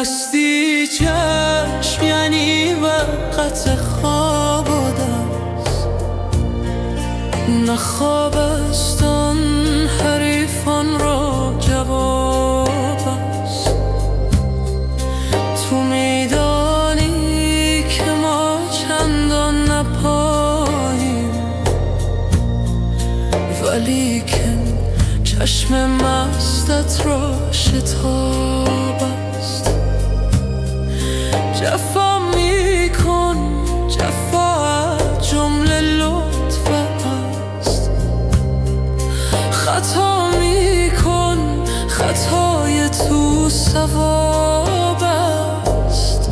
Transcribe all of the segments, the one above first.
بستی چشم یعنی وقت خواب و دست، نه خواب است آن حریفان را جواب است. تو میدانی که ما چندان نپاییم، ولیکن چشم مستت را شتاب است. جفا میکن، جفا جمله لطف است. خطا میکن، خطای تو ثواب است.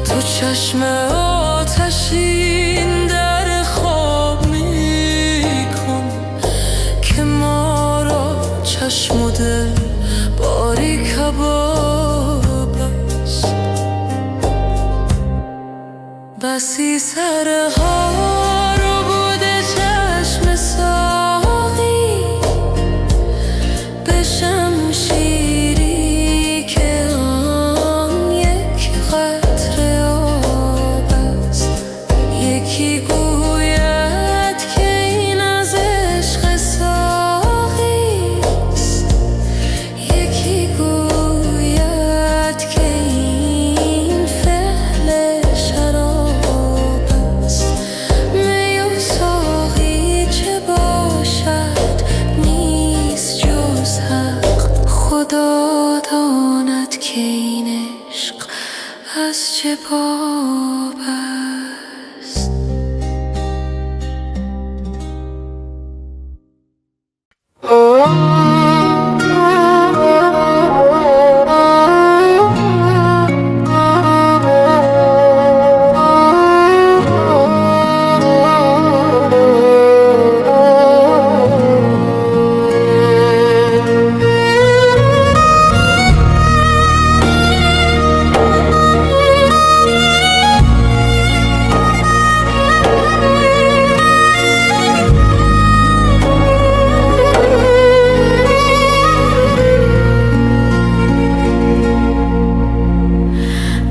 تو چشم آتشین در خواب میکن که ما را چشم و دل باری کباب است. بسی سرها رو بوده چشم ساقی به شمشیری که آن یک قطره آب است. یکی گوید که این از عشق ساقی است، یکی گوید که این فعل شراب است. می و ساقی چه باشد نیست جز حق، خدا داند که این عشق از چه باب است.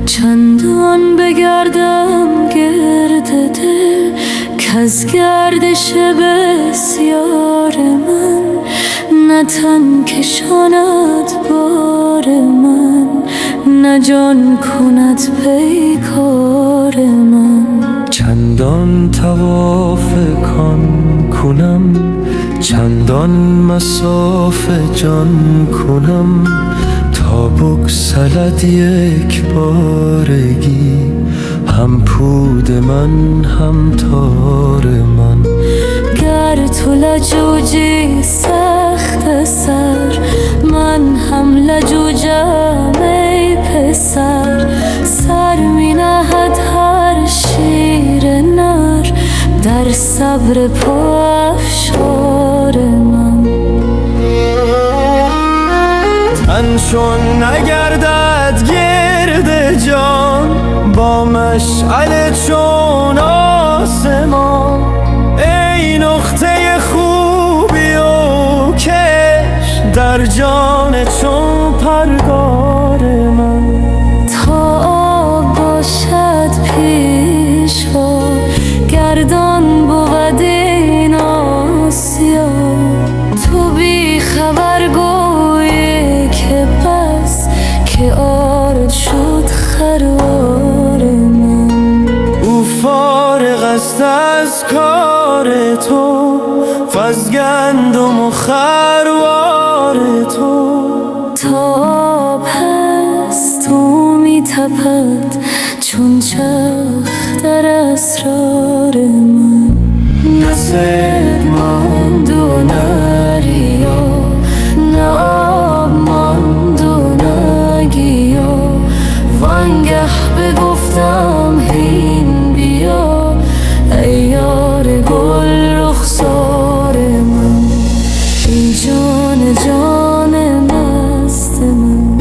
چندان بگردم گرد دل کز گردش بسیار من نه تن کشاند بار من، نه جان کند پیکار من. چندان طواف کان کنم، چندان مسافه جان کنم تا بگسلد یک بارگی هم پود من هم تار من. گر تو لجوجی سخت سر، من هم لجوجم ای پسر. سر می نهد هر شیر نر در صبر پافشار من. تن چون نگردد گرد جان با مشعل چون آسمان، ای نقطه خوبی و کش در جان چون پرگار من. تا آب باشد پیشوا گردان بود این آسیا، تو بی خبر گویی که پس که آرد شد خروار من. او فارغ است از کار تو، فز گندم و خروار تو. تا آب هست تو می تپد چون چرخ در اسرار من. نه صید ماند و نه ریا، نه آب ماند و نه گیا. وانگه بگفتم هین بیا ای یار گل رخسار من. ای جان جان مست من،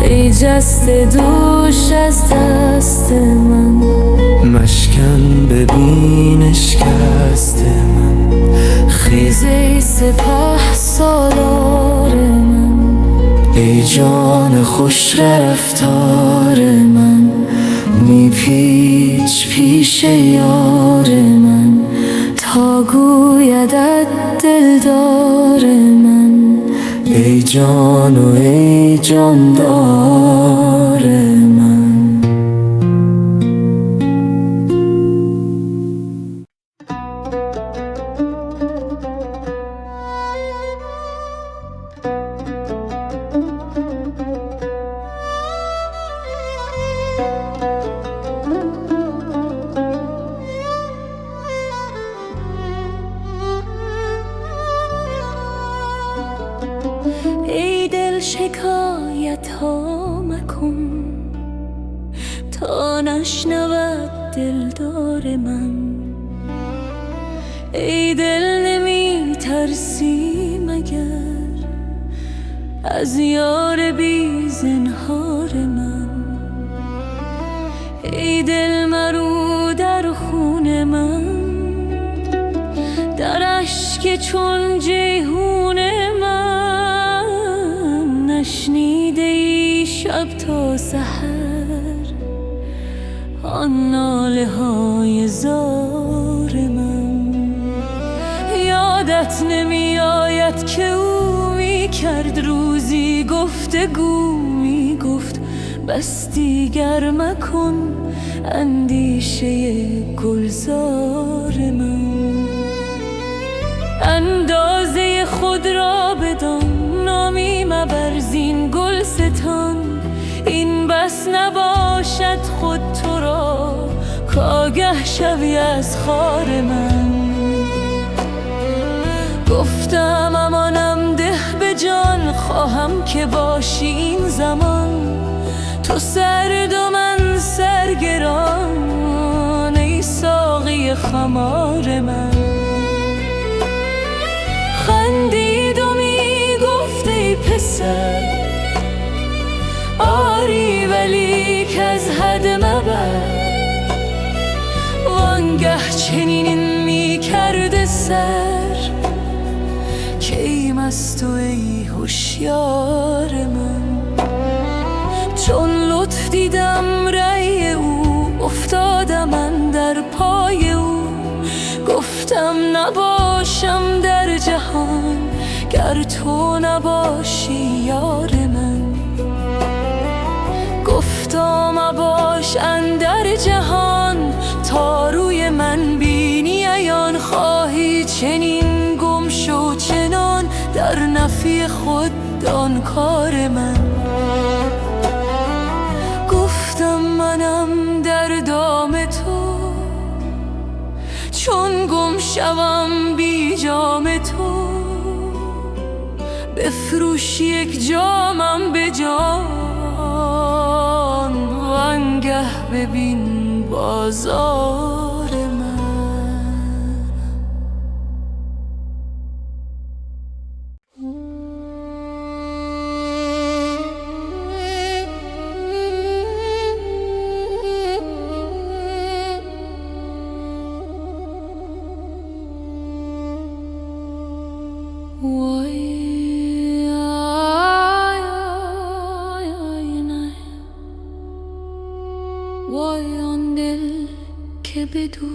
ای جست دوش از دست من. مشکن ببین اشکست من، خیز ای سپه سالار من. ای جان خوش رفتار من میپیچ پیش یار من تا گویدت دلدار من ای جان و ای جاندار من. ای دل شکایت ها مکن تا نشنود دلدار من. ای دل نمی ترسی مگر از یار بی زنهار من. ای دل مرو در خون من در اشک چون جیحون من. نشنیده ای شب تا سحر آن ناله های زار من. یادت نمی آید که او می کرد روزی گفتگو می گفت بس دیگر مکن اندیشه گلزار من. اندازه خود را بدان نامی مبرزین گلستان. این بس نباشد خود تو را کآگه شوی از خار من. گفتم امانم ده به جان خواهم که باشی این زمان. تو سرد و من سرگران ای ساقی خمار من. خندید و می گفت ای پسر آری ولی که از حد مبر. وانگه چنین می کرده سر که ای مست و ای هوشیار من. چون لطف دیدم رأی او افتادم من در پای او. گفتم نباشم در جهان گر تو نباشی یار من. گفتم مباش اندر جهان تا روی من بینی عیان. خواهی چنین گم شو چنان در نفی خود دان کار من. گفتم منم در دام تو چون گم شوم بی جام تو. بفروش یک جامم به جان وانگه ببین بازار من. وای آن دل که بدو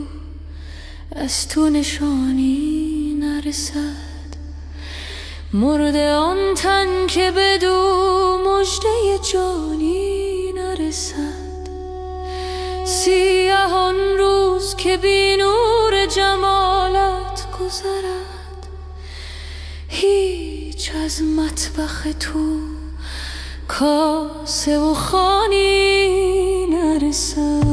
از تو نشانی نرسد. مرده آن تن که بدو مژده جانی نرسد. سیه آن روز که بی نور جمالت گذرد. هیچ از مطبخ تو کاسه و خوانی نرسد.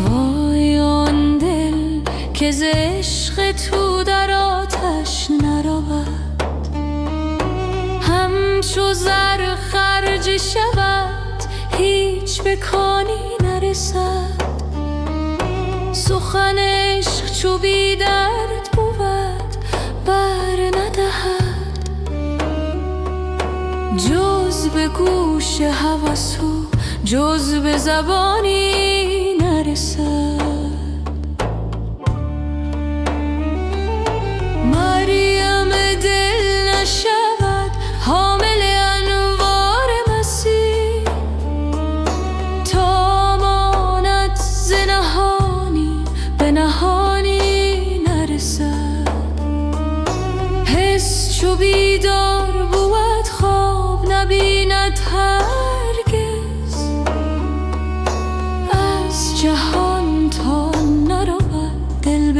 وای آن دل که ز عشق تو در آتش نرود. همچو زر خرج شود هیچ به کانی نرسد. سخن عشق چو بی درد بود بر ندهد. جز به گوش هوس و جز به زبانی نرسد. مریم دل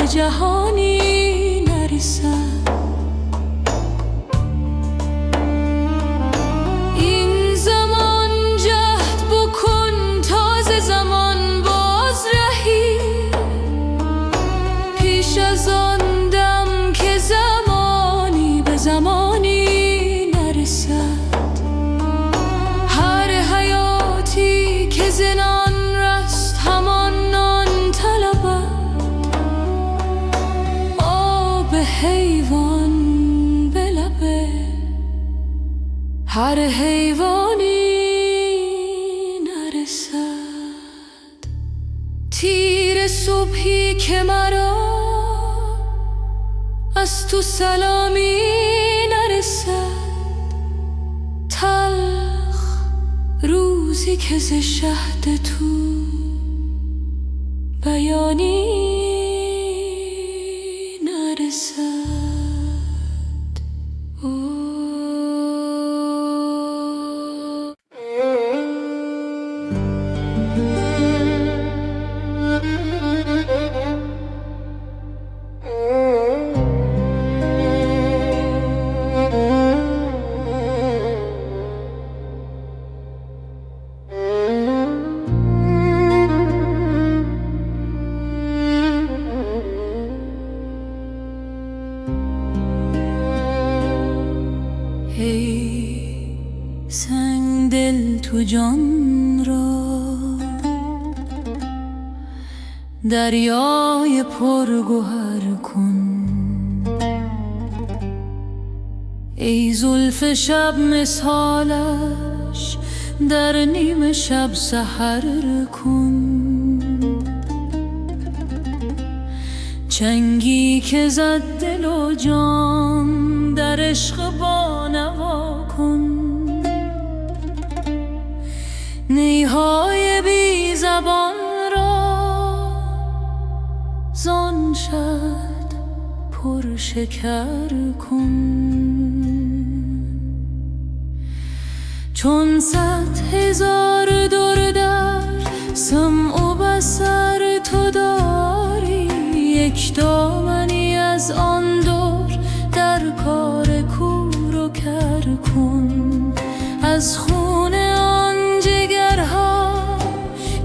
جهانی نرسد. این زمان جهد بکن تازه زمان باز رهی، پیش از آن دم که زمانی به زمانی نرسد. هر حیاتی که زنان رست همان نان طلبد، آب حیوان به لبه هر حیوانی نرسد. تیر صبحی که مرا از تو سلامی نرسد، تلخ روزی که ز شهد تو بیانی نرسد. ای سنگ دل تو جان را دریای پرگوهر کن، ای زلف شب مثالش در نیم شب سحر کن. چنگی که زد دل و جان در عشق بانوا کن. نیهای بی زبان را زان شد پر شکر کن. چون 100,000 در سمع و بصر تو داری، یک دامنی از آن دور در کار کور و کر کن. از خون آن جگرها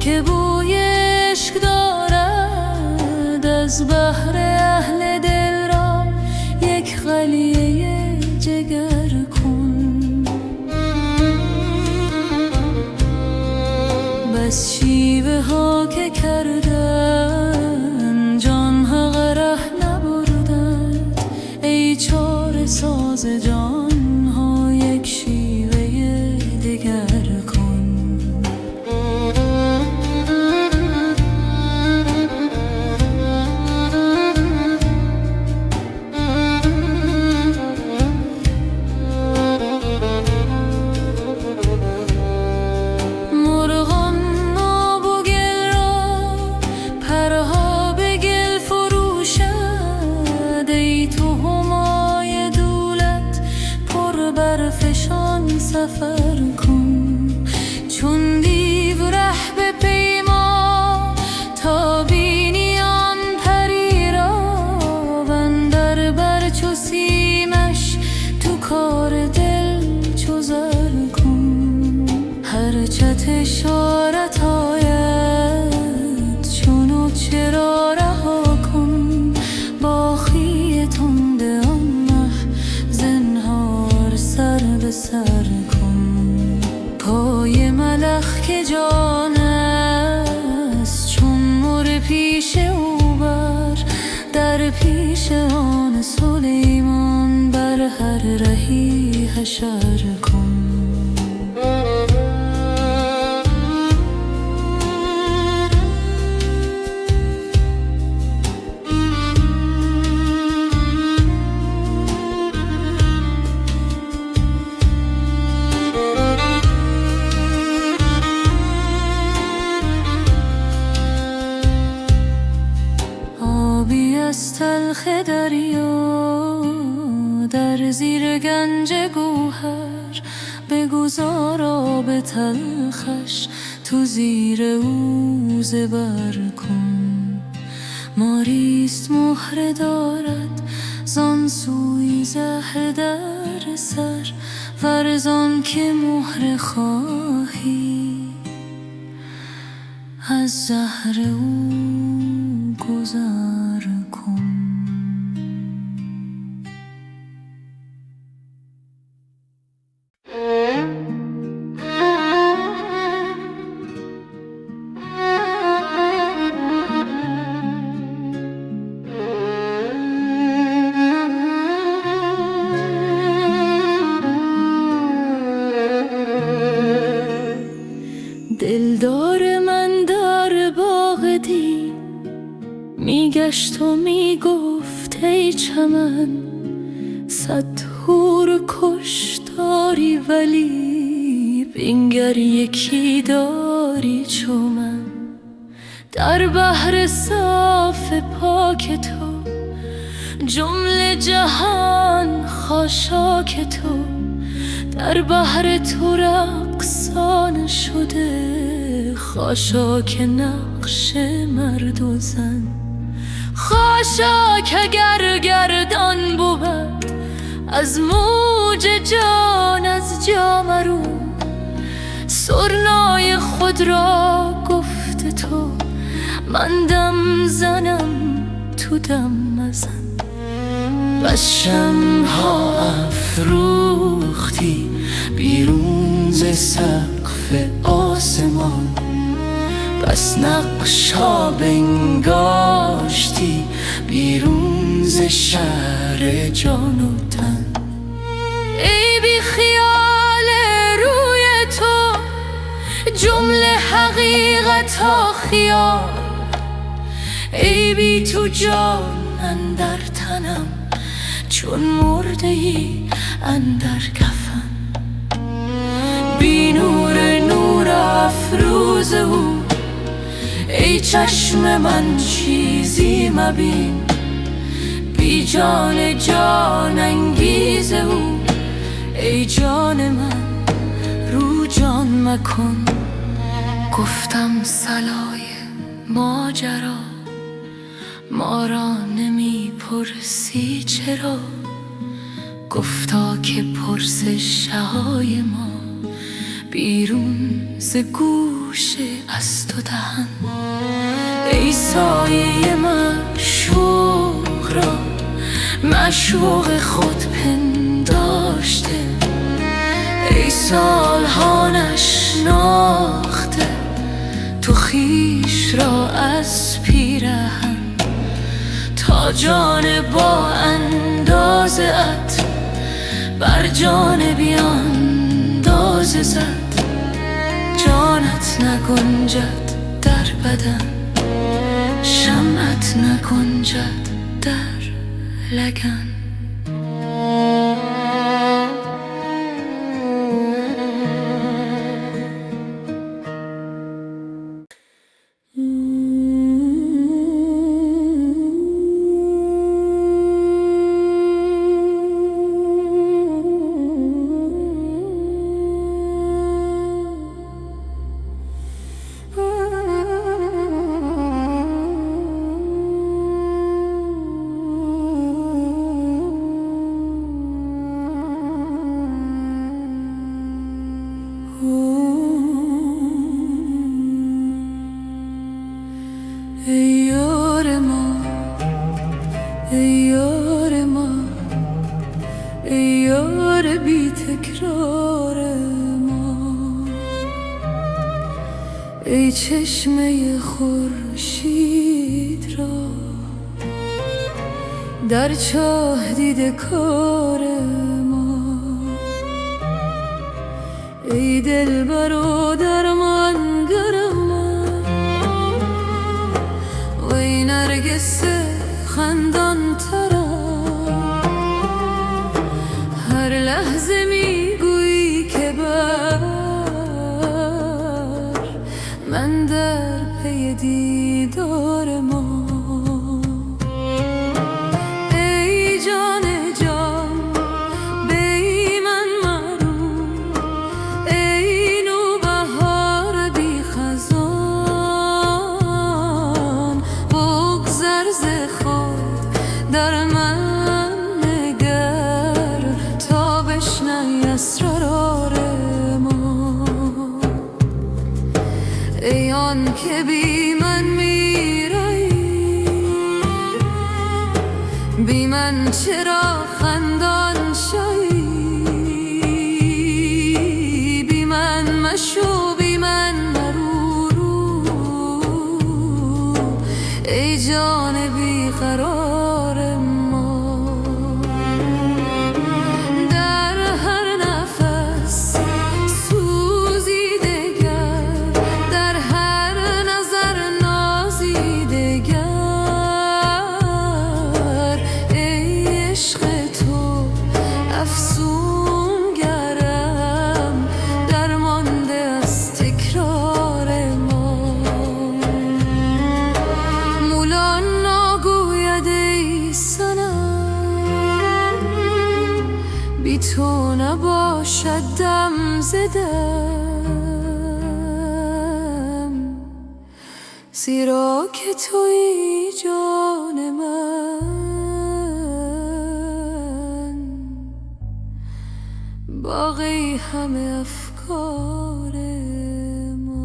که بوی عشق دارد، از بحر اهل دل را یک قلیه جگر کن. بس شیوه ها که کردن جان ها غره نبردن، ای چاره ساز جان ها یک شیوه دگر کن. سفر کن چون دیو ره به پیما، تا بینی آن پری را بندر بر چو سیمش تو کار دل چو زر کن. هر چت اشارت آید چونو چرا رها کن، با خی تنده آن مه زنهار سر به سر کن. پای ملخ که جان است چون مر پیش او بر، در پیش آن سلیمان بر هر رهی حشر کن. از تلخ دریا در زیر گنج گوهر، بگذار آب تلخش تو زیر او زبر کن. ما یاریست مهره دارد زان سوی زهر در سر ورزان که مهره خواهی از زهر او گذر کن. دلدار من در باغ دی میگشت و میگفت ای چمن صد حور کش داری ولی بنگر یکی داری چو من. در بحر صاف پاک تو جمله جهان خاشاک تو، در بحر تو رقصان شده خاشاک نقش مرد و زن. خاشاک اگر گردان بود از موج جان از جا مرو، سرنای خود را گفت تو من دم زنم تو دم مزن. بس شمع‌ها افروختی بیرون ز سقف آسمان، بس نقش‌ها بنگاشتی بیرون ز شهر جان و تن. ای بی خیال روی تو جمله حقیقت‌ها خیال، ای بی تو جان اندر تنم چون مرده ای اندر کفن. بی نور افروز او ای چشم من چیزی مبین، بی جان جان انگیز او ای جان من رو جان مکن. گفتم صلای ماجرا ما را نمی پرسی چرا، گفتا که پرسش های ما بیرون ز گوش از تو دهن. ای سایه معشوق را معشوق خود پنداشته، ای سالها نشناخته تو خویش را از پیرهن. تا جان با اندازه ات بر جان بیاندازه زد، جانت نگنجد در بدن شمعت نگنجد در لگن. ای یار ما ای یار ما ای یار بی تکرار ما، ای چشمه خورشید را در چاه دیده کار ما، ای دلبر و درمانگر من و ای نرگس خندان ترم. هر لحظه میگویی که بر من در پی دیدار ما. ای جان جان بی من مرو، ای نوبهار بی خزان بگذر ز که بی من میرایی، بی من چرا خندان شایی، بی من مشو بی من مرورو، ای جان بی قرار ما. در هر نفس سوزیده گر، در هر نظر نازیده گر، ای عشق تو افسون گرم، درمانده از تکرار ما. مولان نگوید ای صنم، بی تو نباشد دم زدم، زیرا که تویی جان من، باقی همه افکار ما.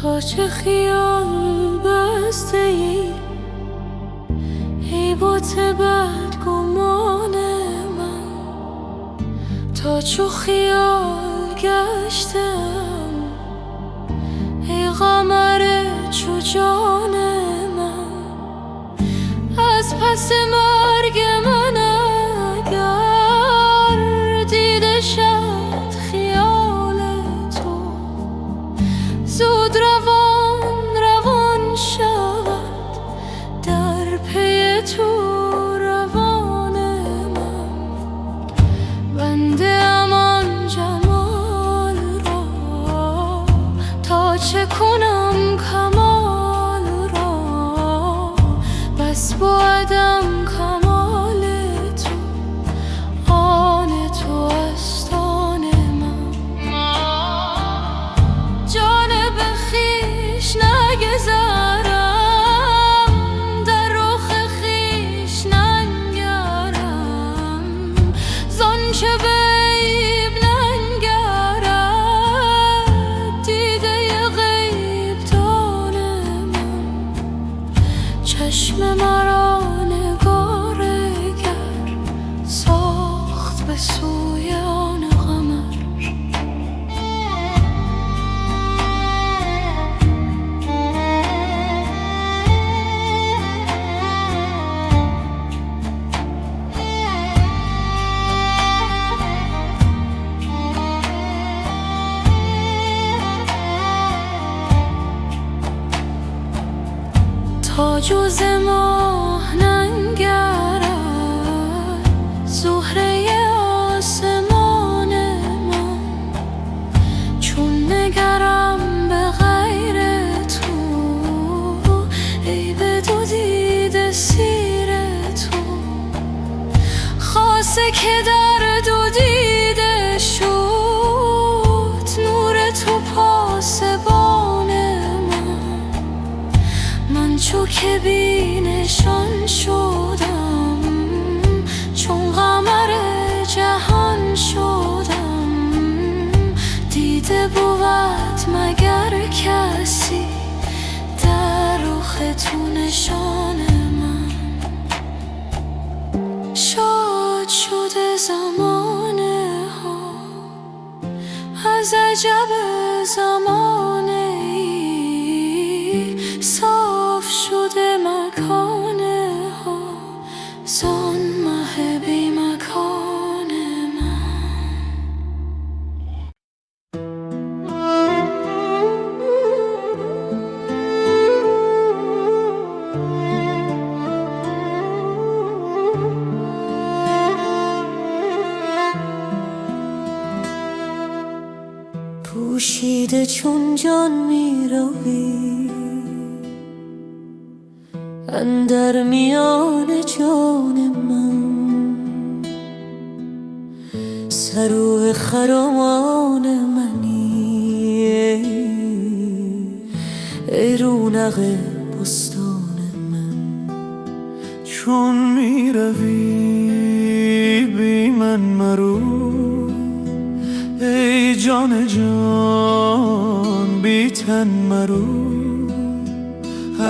تا چه خیال بسته ای، ای بت بدگمان من، تا چو خیال گشتم، ای قمر چو جان من. از پس مرگ من اگر دیده شد خیال تو، زود روان شود در پی تو روان من. بنده امان جمال را، تا چه کنم کمال را، بس بودم کمال تو، آن تو است آن من. جانب خویش نگذرم، در رخ خویش ننگرم، زانچه به عیب ننگرد، دیده غیب دان من. چشم مرا نگارگر ساخت به سوی آن قمر، تا جز ماه ننگرد زهره آسمان من. چون نگرم به غیر تو، ای به دو دیده سیر تو، خاصه که در دو دیده شد نور تو پاسبان من. من چو که بی نشان شدم، چون قمر جهان شدم، دیده بود مگر کسی در رخ تو نشان من. شاد شده زمانه ها از عجب زمانه ای، صاف شده مکانه ها زان مه بی مکان من. پوشیده چون جان می روی، اندر میان جان من، سرو خرامان منی، ای رونق بستان من. چون می روی بی من مرو، ای جان جان بی تن مرو.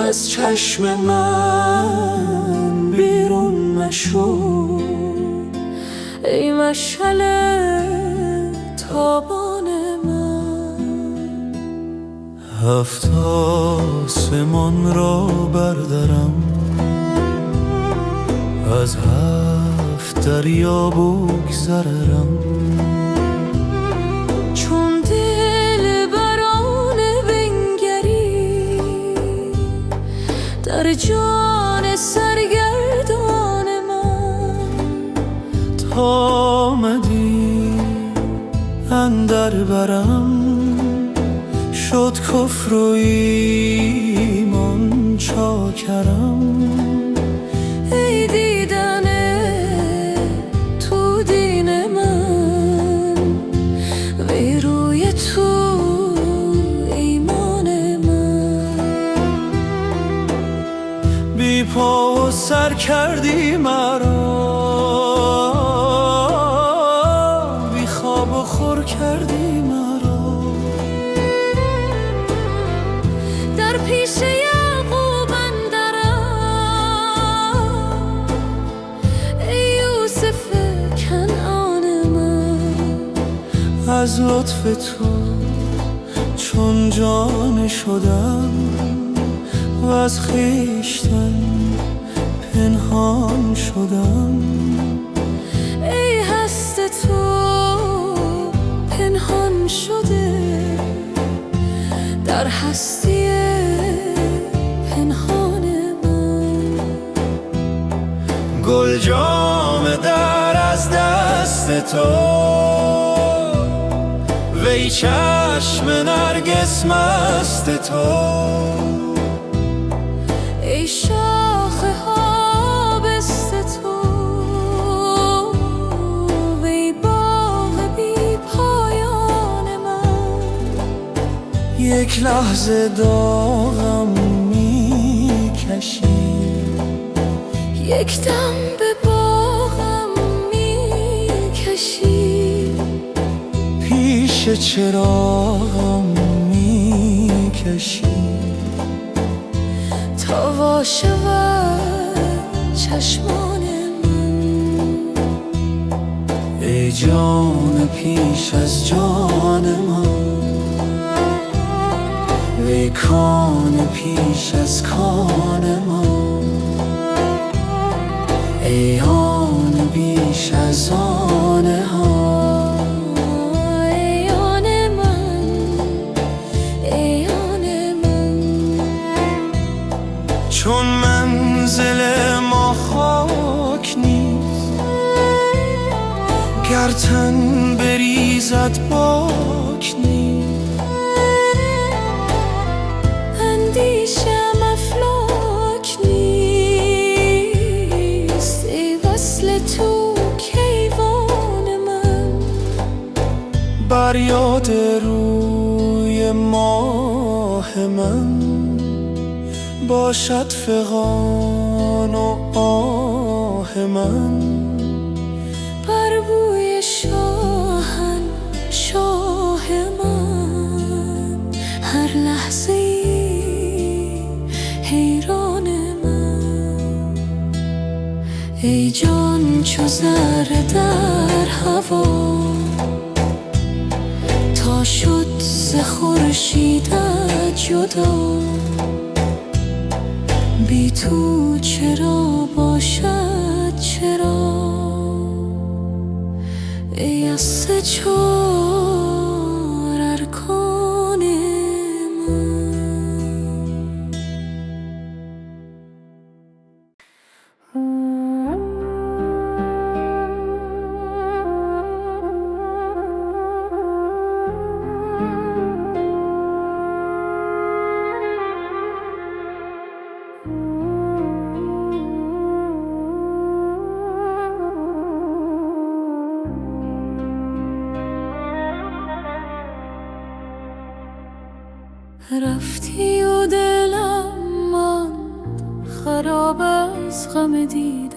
از چشم من بیرون مشو، ای مشعل تابان من. هفت آسمان را بردرم، از هفت دریا بگذرم. چون دل بران بنگری در جان سرگردان من، تا آمدی اندر برم، شد کفر و ایمان چاکرم. ای دیدن تو دین من، وی روی تو ایمان من. بی پا و سر کردی مرا، بی خواب و خور کردی مرا. در پیش یعقوب اندرم، ای یوسف کنعان من. از لطف تو چون جان شدم، و از خویشتن پنهان شدم. ای هست تو پنهان شده در هستی پنهان من. گل جام در از دست تو، وی چشم نرگس مست تو. ای شاخه ها بست تو، وی باغ بی پایان من. یک لحظه داغم می کشی، یک دم به باغم می کشی. پیش چراغم می کشی. تا وا شود چشمان من، ای جان پیش از جان من، وی کان پیش از کان من. ای آن بیش از آن ها، ای آن من، ای آن من. چون منزل ما خاک نیست، گر تن بریزد باک نیست. اندیشم افلاک نیست، ای وصل تو کیوان من. بر یاد روی ماه من، باشد فغان و آه من. بر بوی شاه من، هر لحظه حیران من. ای جان چو ذره در هوا، تا شد ز خورشیدت جدا. بی تو چرا باشد چرا، ای از سه چار ارکان من. از غم دیده،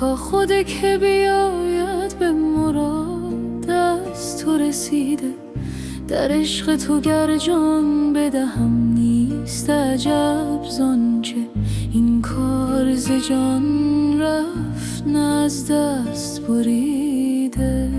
تا خود که بیاید به مراد از تو رسیده. در عشق تو گر جان بدهم نیست عجب زانچه این کار ز جان رفت نه از دست بریده.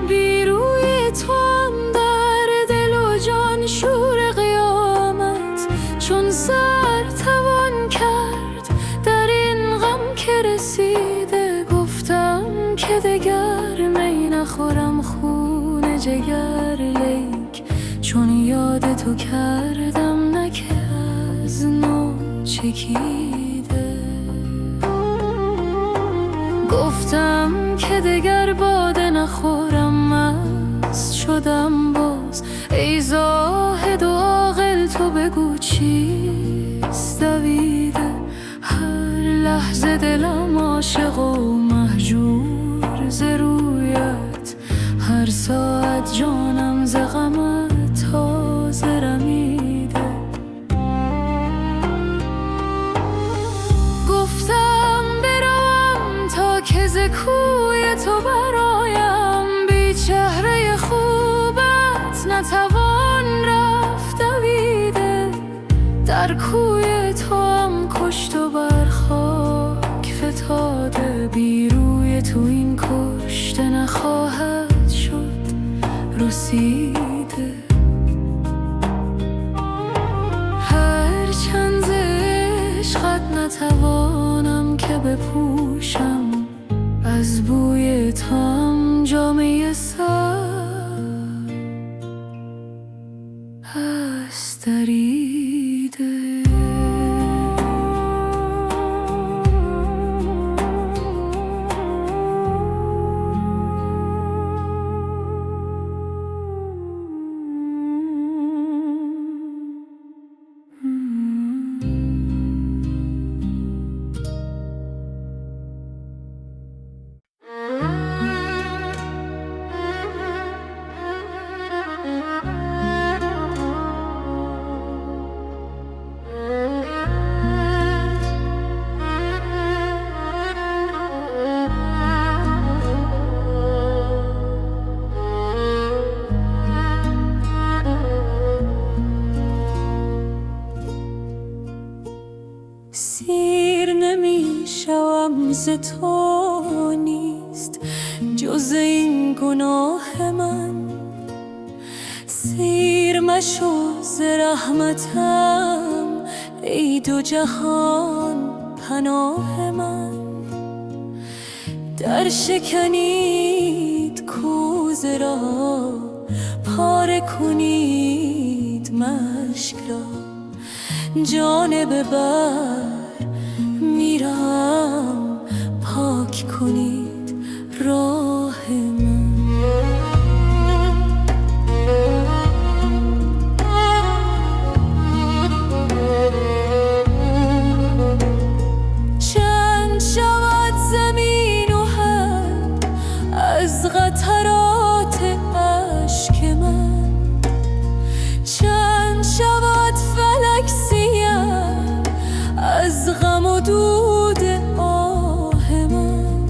بی روی تو هم در دل و جان شور قیامت، چون سر توان کرد در این غم که رسیده. گفتم که دگر می نخورم خون جگر، لیک چون یاد تو کردم نه که از نو چکیده. گفتم که دگر باده نخورم، مست شدم باز. ای زاهد و عاقل تو بگو چیست دویده؟ هر لحظه دلم عاشق و مهجور ز رویت، هر ساعت جانم ز غمت تازه رمیده. گفتم بروم تا که ز کوی تو برایم، بی چهره خوبت نتوان رفت دویده. در کوی تو هم کشت و بر خاک فتاده، بی روی تو این کشته نخواهد شد رسیده. هر چند ز عشقت نتوانم که بپوشم، از بوی تو هم جامه سر هست دریده. سیر نمیشوم ز تو نیست جز این گناه من. سیر مشو ز رحمتم ای دو جهان پناه من. در شکنید کوزه را، پاره کنید مشک را. جانب بر میرم، پاک کنید راه من. چند شود زمین و هم از قطرات اشک من، چند شود فلک از غم و دود آه من.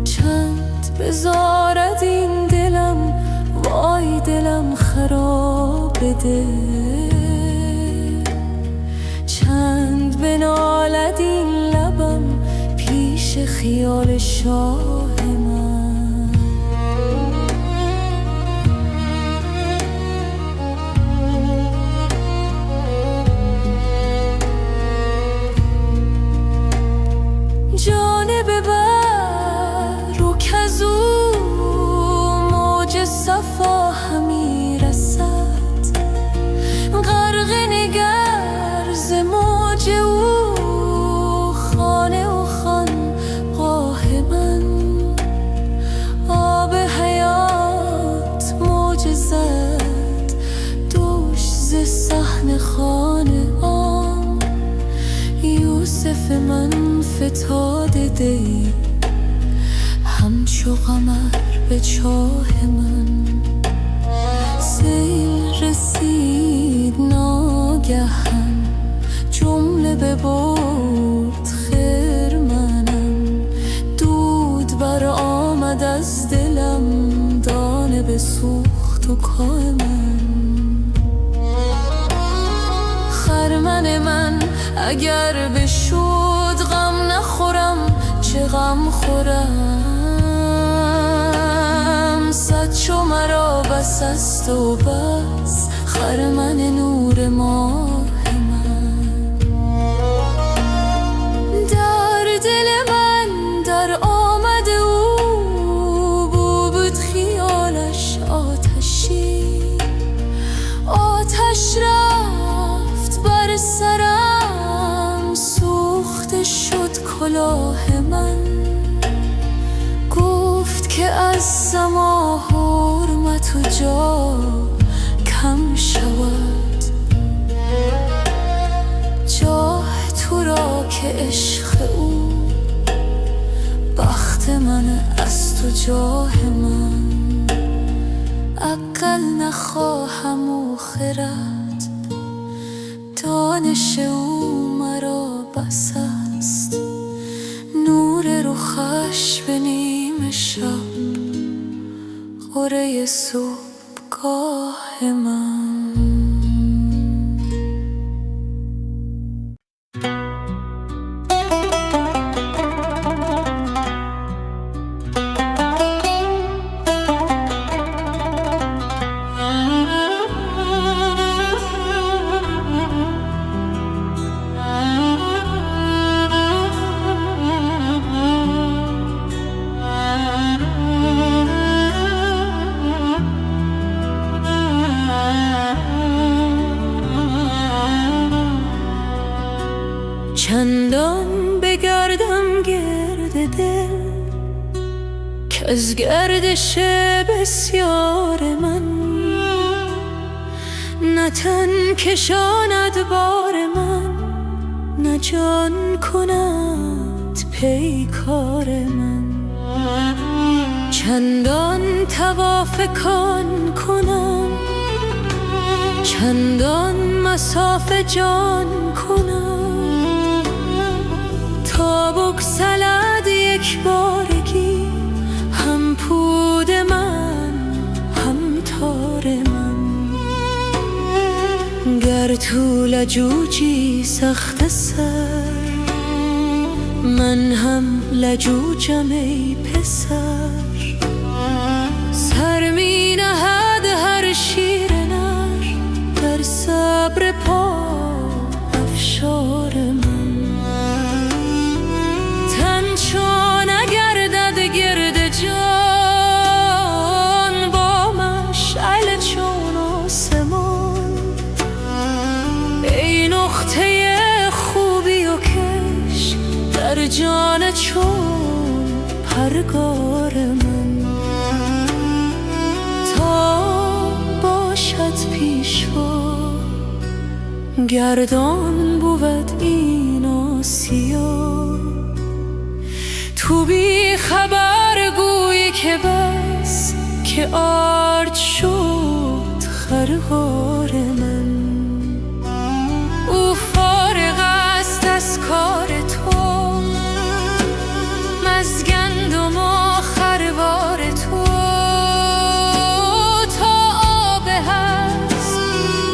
چند بزارد این دلم، وای دلم خراب ده. چند بنالد این لبم پیش خیال شاه من. جانب بر رو کزو موج صفا همی رسد، غرق نگر ز موج او خانه و خانقاه من. آب حیات موج زد دوش ز صحن خانه آن. یوسف من فتاده دی همچو قمر به چاه من. سیل رسید ناگهان، خونه ببرد خرمنم، دود بر آمد از دلم، دانه بسوخت و کاه من. خرمن من اگر بشد غم نخورم، چه غم خورم. صد چو مرا بس است و بس خرمن نور ماه من. در دل من در آمد او، بود خیالش آتشی، آتش رفت بر سرم، سوخته شد کلاه من. گفت که از سما حرمت و جا کم شود، جاه تو را که عشق او، بخت من است و جاه من. عقل نخواهم و خرد، دانش او مرا بس است. نور رخش به نیم شب، غره صبحگاه من. چندان بگردم گرد دل که از گردش بسیار من، نه تن کشاند بار من، نه جان کند پیکار من. چندان طواف کان کنم، چندان مصاف جان کنم، تا بگسلد یک بارگی هم پود من هم تار من. گر تو لجوجی سخت سر، من هم لجوجم ای پسر. سر می نهد هر شیر نر در صبر پا افشار من. چون نگردد گرد جان، با مشعل چون آسمان. ای نقطه خوبی و کش در جان چون پرگار من. تا باشد پیشوا گردان بود این آسیا، تو بی خبر گویی که بس که آرد شد خروار من. او فارغ است از کار تو، مزگندم و خروار تو. تا آب هست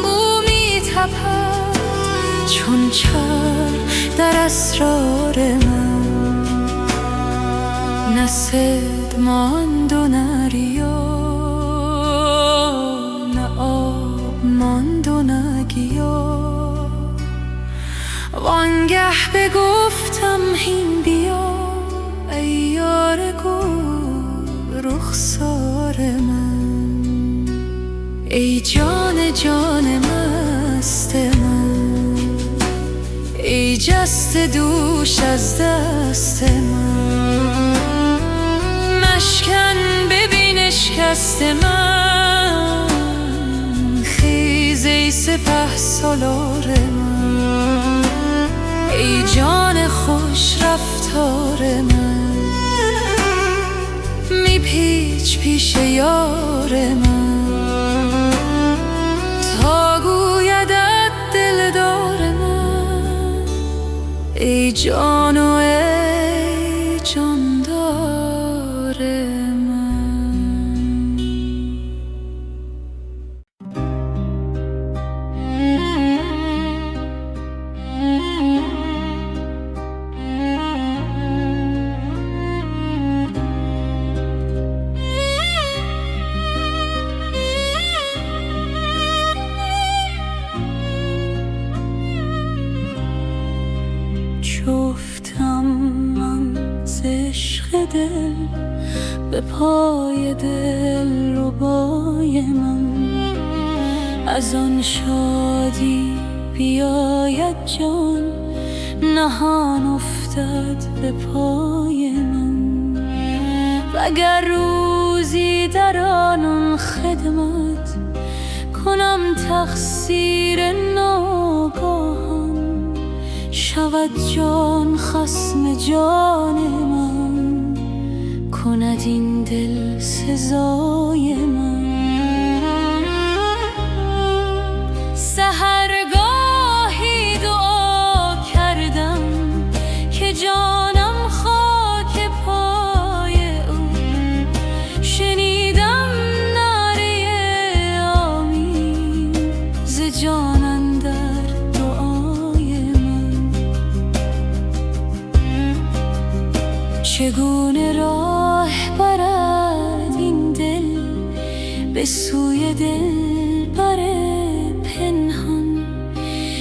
او می تپد چون چر در اسرار من. نه صید ماند و نه ریا، نه آب ماند و نه گیا. وانگه بگفتم هین بیا ای یار گل رخسار من. ای جان جان مست من، ای جست دوش از دست من. مشکن ببین اشکست من، خیز ای سپه سالار من. ای جان خوش رفتار من، میپیچ پیش یار من. تا گویدت دلدار من، ای جان و ای جاندار من. شفتم من ز عشق دل به پای دل ربای من، از آن شادی بیاید جان نهان افتد به پای من. وگر روزی در آن خدمت کنم تقصیر ناگاهان، شود جان خصم جان من، کند این دل سزای من. سحرگاهی دعا کردم که جانم خاک پای او، شنیدم نعره آمین ز جان اندر دعای من. چگونه راه برد این دل به سوی دلبر پنهان،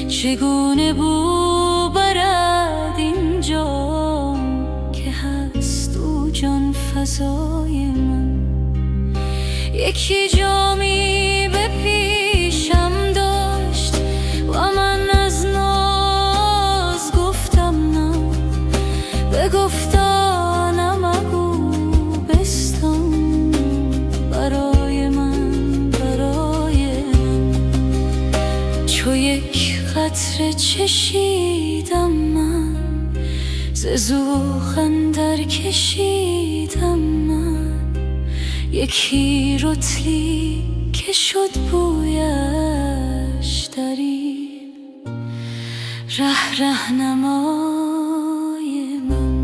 چگونه بو برد این جام که هست او جان فزای من. یکی جامی به پیشم داشت و من از ناز گفتم نه، بگفتا نمگو بستان برای من، برای من. چو یک قطره چشیدم من ز ذوق اندر کشیدم من، یکی رطلی که شد بویش در این ره رهنمای من.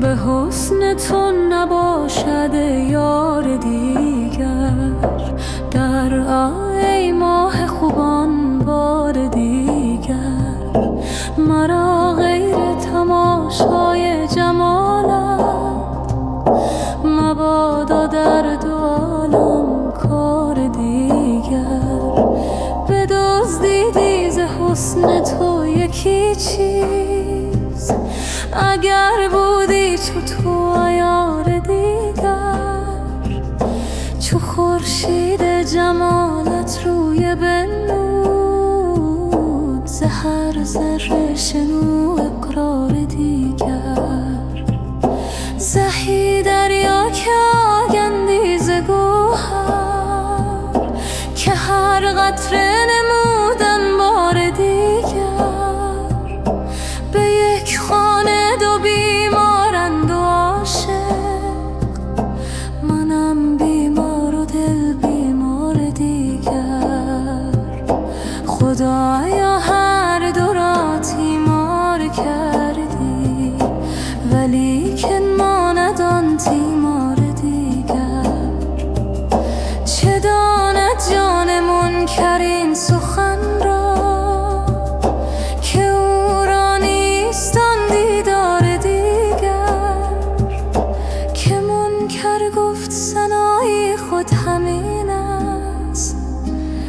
به حسن تو نباشد یار دیگر، در ای ماه خوبان بار دیگر. مرا غیر تماشای جمالت مبادا در دو عالم کار دیگر. بدزدیدی ز حسن تو یکی چیز، اگر بودی چو تو عیار دیگر. چو خورشید جمالت روی بنمود، ز هر ذره شنو اقرار دیگر. زهی دریا که آگندی ز گوهر، که هر قطره نمودن بار دیگر. به یک خانه دو بیمارند و عاشق، منم بیمار و دل بیمار دیگر. خدایا هر دو را تیمار کردی، ولیکن ماند آن تیمار دیگر. چه داند جان منکر این سخن را، که او را نیست آن دیدار دیگر. که منکر گفت ثنایی خود همین است،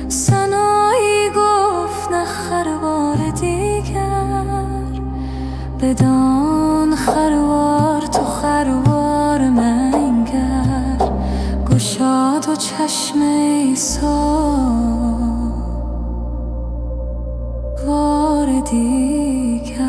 ثنایی گفت نه خروار دیگر. بدان خروار تو خروار منگر، گشاد و چشم عیسی بار دیگر.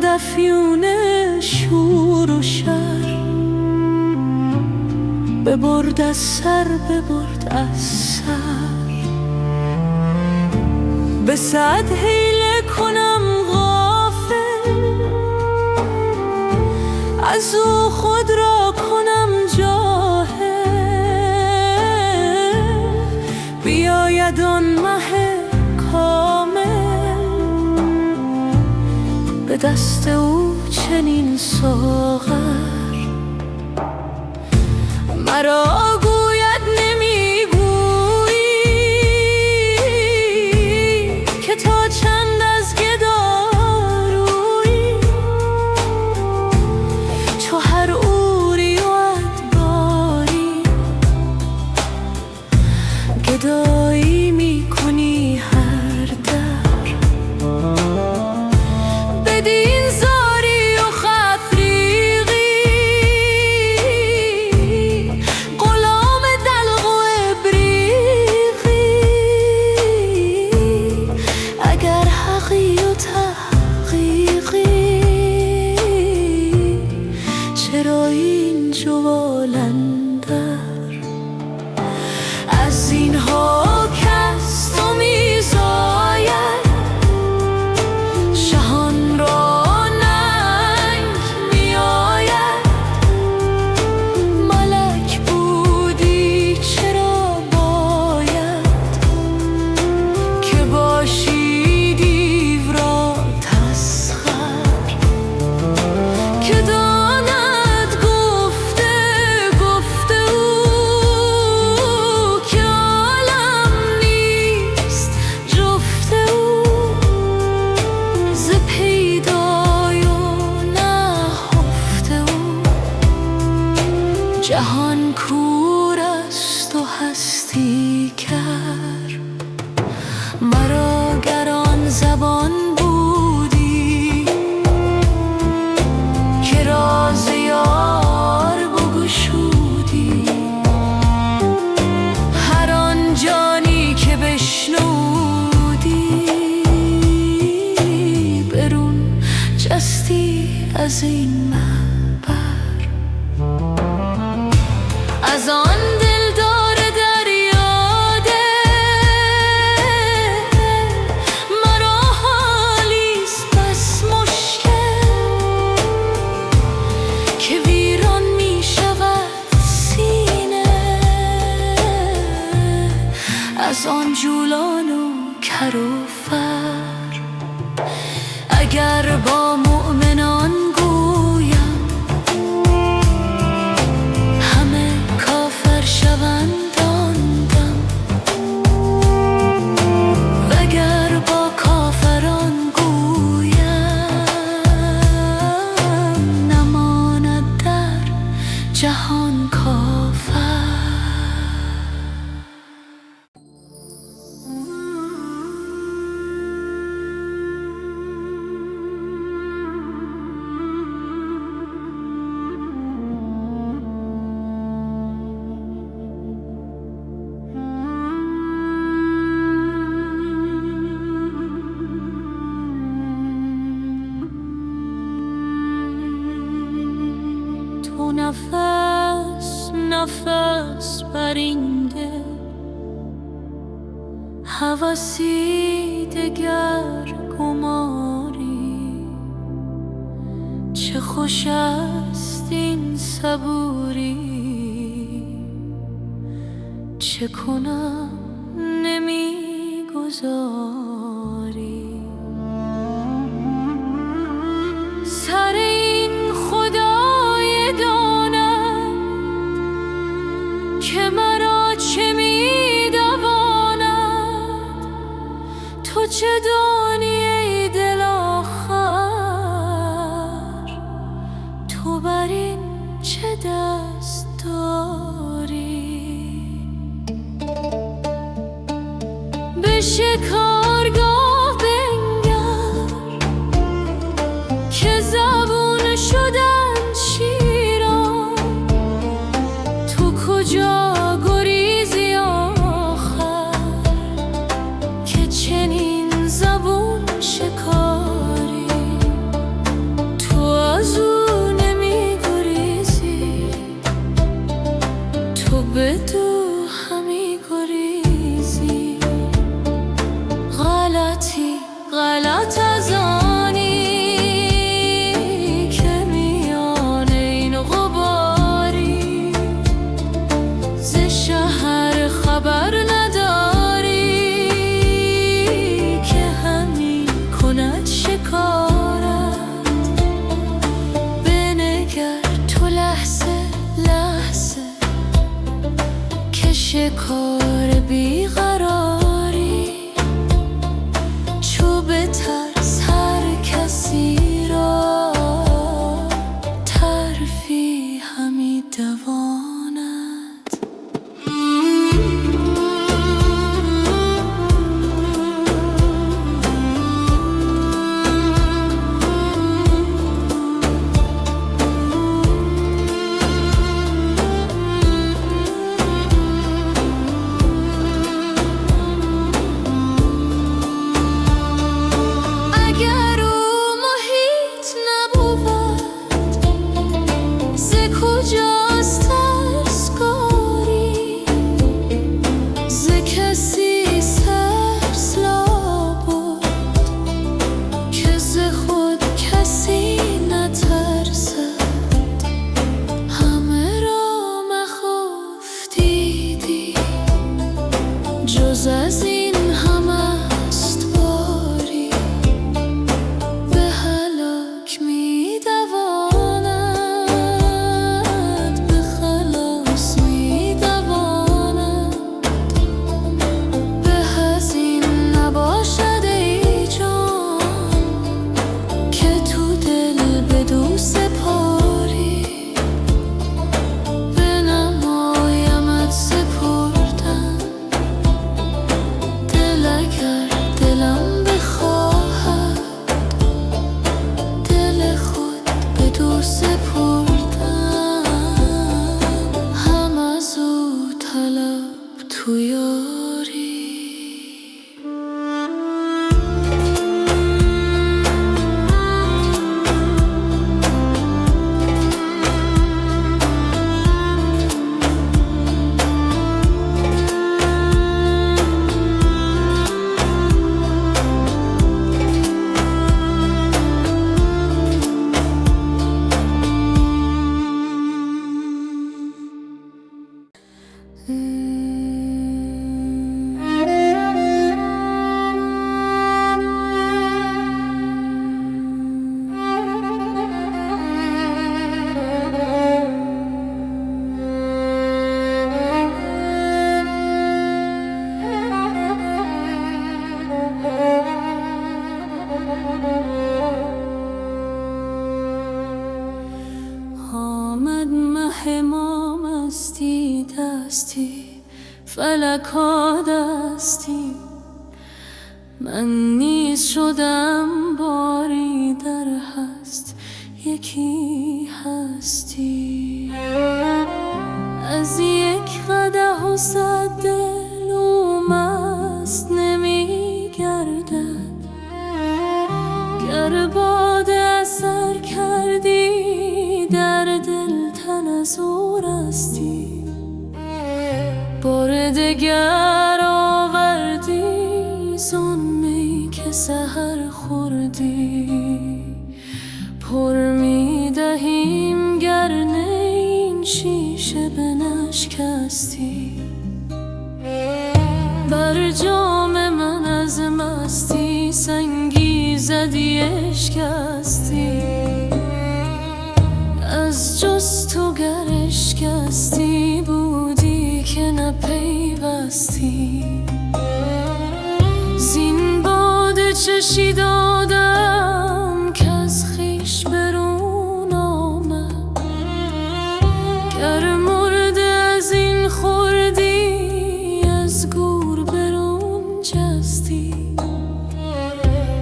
شد افیون شور و شر، ببرد از سر ببرد از سر. به صد حیله کنم غافل، از او خود را کنم جاهل. بیاید آن مه کامل، به دست او چنین ساغر. مرا گوید نمیگویی که تا چند از گدا رویی. چو هر اوری و ادباری، گدایی میکنی هر در. بدین زاری و خفریقی، غلام دلق و ابریقی. اگر حقی و تحقیقی، چرا این جوال اندر؟ از اینها کس تو میزاید، شهان را ننگ میآید. ملک بودی چرا باید، که باشی دیو را تسخر. که داند گفته گفته او، که عالم نیست جفت او. ز پیدای و نهفته او، جهان کور است و هستی کر. مرا گران زبان بودی، که راز یار بگشودی. هر آن جانی که بشنودی، برون جستی از این منبر. از آن دلدار دریاده، مرا حالیست بس مشکل. که ویران می شود سینه، از آن جولان و کر و فر. اگر با مؤمنان گویم، همه کافر شوند آن دم. وگر با کافران گویم، نماند در جهان کافر. تو نفس نفس بر این دل، هوسی دگر گماری. چه خوش است این صبوری، چه کنم نمیگذاری. سر این خدای داند، که مرا چه میدواند. تو چه دانی ای دل آخر، تو بر این چه دست داری. به شکارگاه بنگر، که زبون شدن شیران. تو کجا گریزی آخر، که چنین زبون شکاری. تو به دو همی گریزی. غلط از آنی که میان این غباری، ز شهر خبر نداری که همی کند شکارت. بنگر تو لحظه لحظه که شکار بیقراری، چوب ترس هر کسی را ترفی همی دواند. اگر او محیط نبود، ز کجاست ترسگاری؟ ز کسی سرس لابد که ز خود کسی نترسد. همه را مخوف دیدی، جز از این همه است باری. به هلاک می دواند، به خلاص می دواند. به از این نباشد ای جان که تو دل بدو سپاری. بنمایمت سپردن دل اگر دلم بخواهد، دل خود بدو سپردن. هم از او طلب تو یاری. آمد مه ما مستی دستی، فلکا دستی. من نیز شدم باری در هست یکی هستی. از یک قدح و 100 دل او مست نمی گردد. گر باده اثر کردی در دل تن از او رستی. بار دگر آوردی زان می که سحر خوردی. پر می دهیم گر نه این شیشه بنشکستی. بر جام من از مستی سنگی زدی اشکستی. از جز تو گر اشکستی بودی که نپیوستی. زین باده چشی دادم که از خویش برون آمد. گر مرده از این خوردی از گور برون جستی.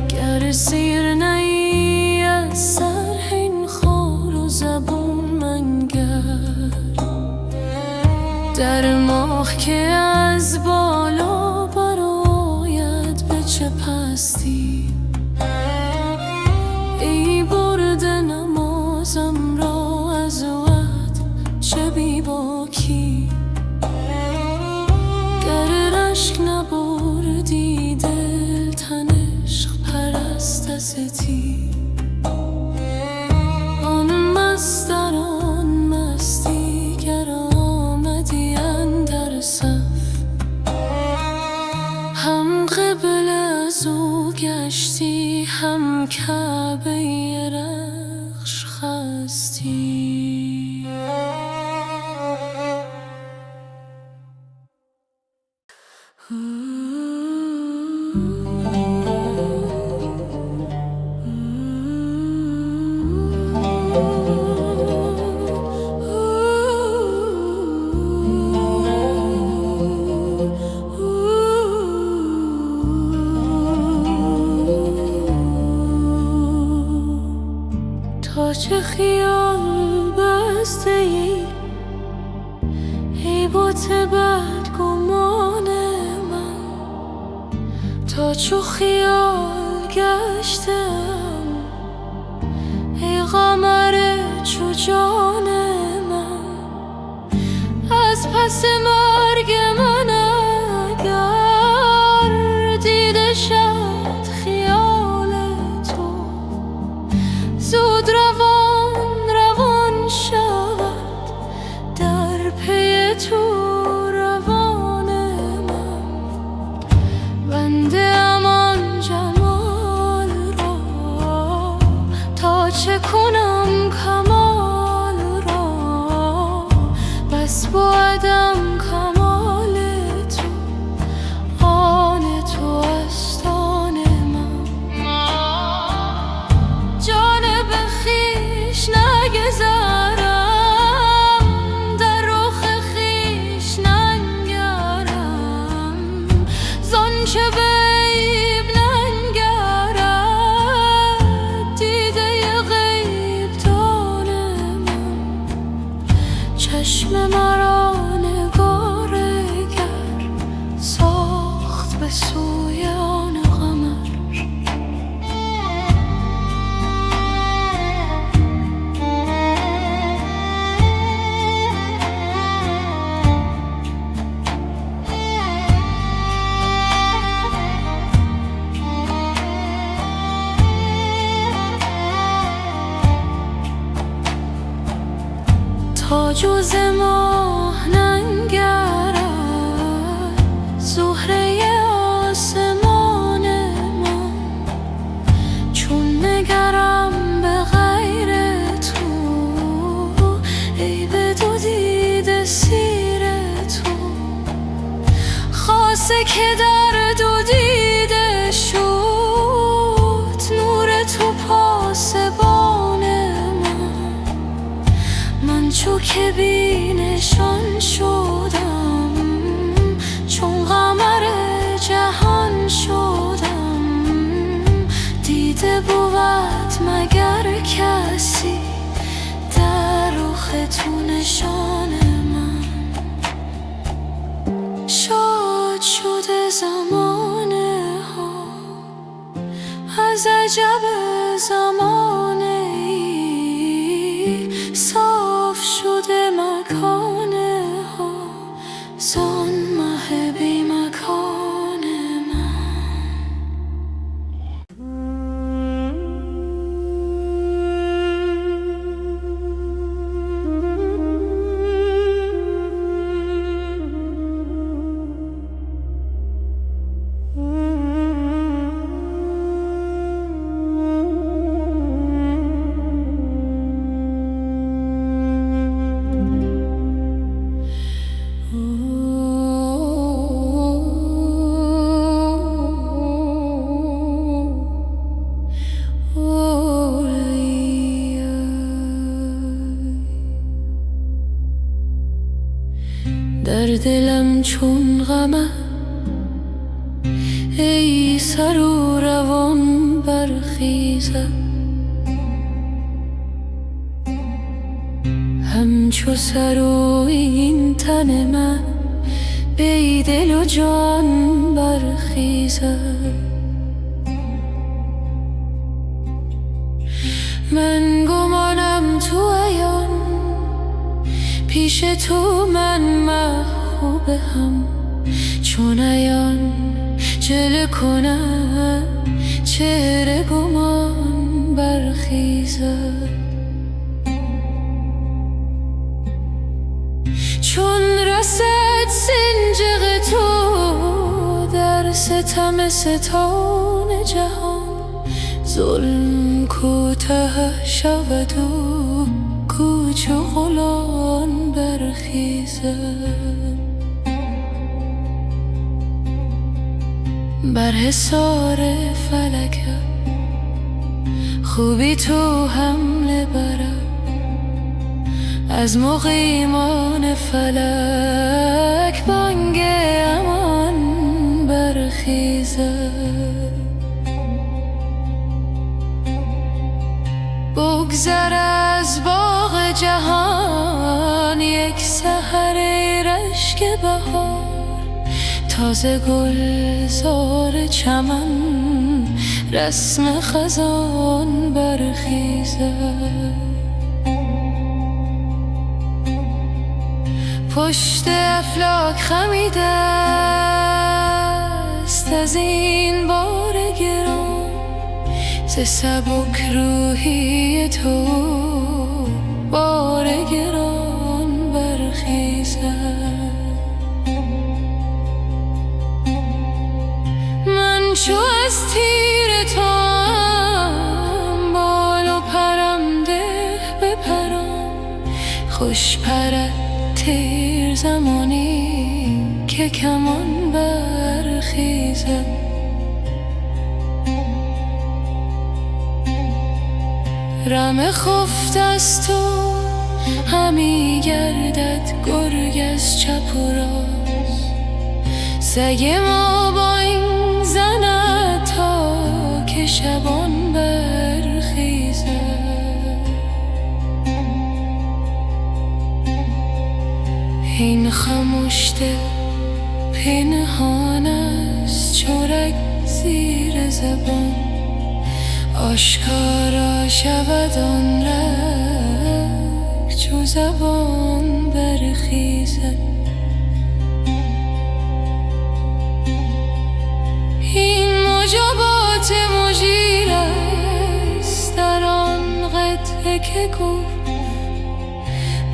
گر سیر نی از سر این خار و زبون منگر. در ماه که از بالا برآید به چه پستی. ای برده نمازم را از وقت چه بی باکی. نبردی دل تن عشق پرست ازتی. آن مست در آن مستی گر آمدی اندر صف، هم قبله از او گشتی هم کعبه رخش خستی. تا چه خیال بسته ای ای بت بدگمان من، تا چو خیال گشتم ای قمر چو جان من. از پس مرگ من اگر دیده شد خیال تو، زود روان شود در پی تو روان من. بنده ام آن جمال را تا چه کنم کمال را، بس بودم کمال تو آن تو است آن من. جان به خویش نگذارم در رخ خویش ننگرم، زآنچه به عیب ننگرد دیده غیب دان من. چشم مرا نگارگر ساخت به سوی آن قمر، تا جز ماه ننگرد زهره آسمان من. چون نگرم به غیر تو ای به دو دیده سیر تو، خاصه که در دو دیده شد نور تو پاسبان من. من چو که بی نشان شدم چون قمر جهان شدم، دیده بود مگر کسی در رخ تو نشان من. شاد شده زمانه ها از عجب زمانه ای، صاف شده مکانه ها زان مه بی مکان من. در دلم چون غمه ای سر و روان برخیزد، همچو سر و این تن من بی دل و جان برخیزد. من گمانم تو عیان پیش تو من محبوب هم، چون چون ایان جلوه کنم چهره گمان برخیزد، چون رسد سنجق تو در ستم ستان جهان، ظلم کوته شود و کوچ و غلان برخیزد. بر حصار فلکم خوبی تو حمله برم، از مقیمان فلک بانگ امان برخیزد. بگذر از باغ جهان یک سحر رشک بهار، تازه گلزار چمن رسم خزان برخیزد. پشت افلاک خمیده است از این بار گران، ز سبک روحی تو بار گران برخیزد. من چو از تیر توام بال و پرنده بپرم، خوش پرد تیر زمانی که کمان برخیزد. رم خفت از تو همی گردد گرگ از چپ و راست، سگ ما با این زند تا که شبان برخیزد. این خموش دل پنهان است چرک زیر زبان، آشکارا شود آن رنگ چو زبان برخیزد. این مجابات مجیر است در آن قطعه که گفت،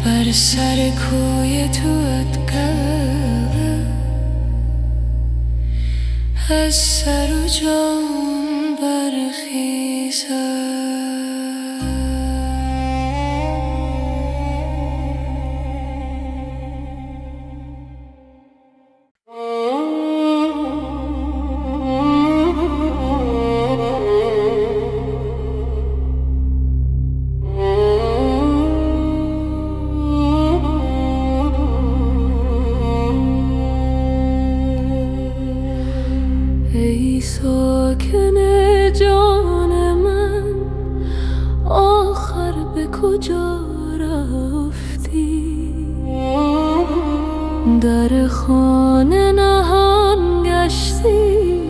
بر سر کوی تو ادگر از سر و جان برخیزد. ای ساکن جان من آخر به کجا رفتی؟ در خانه نهان گشتی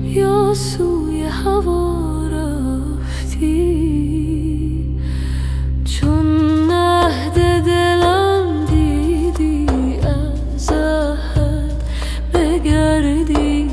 یا سوی هوا رفتی؟ چون مهد دلم دیدی از عهد بگردی،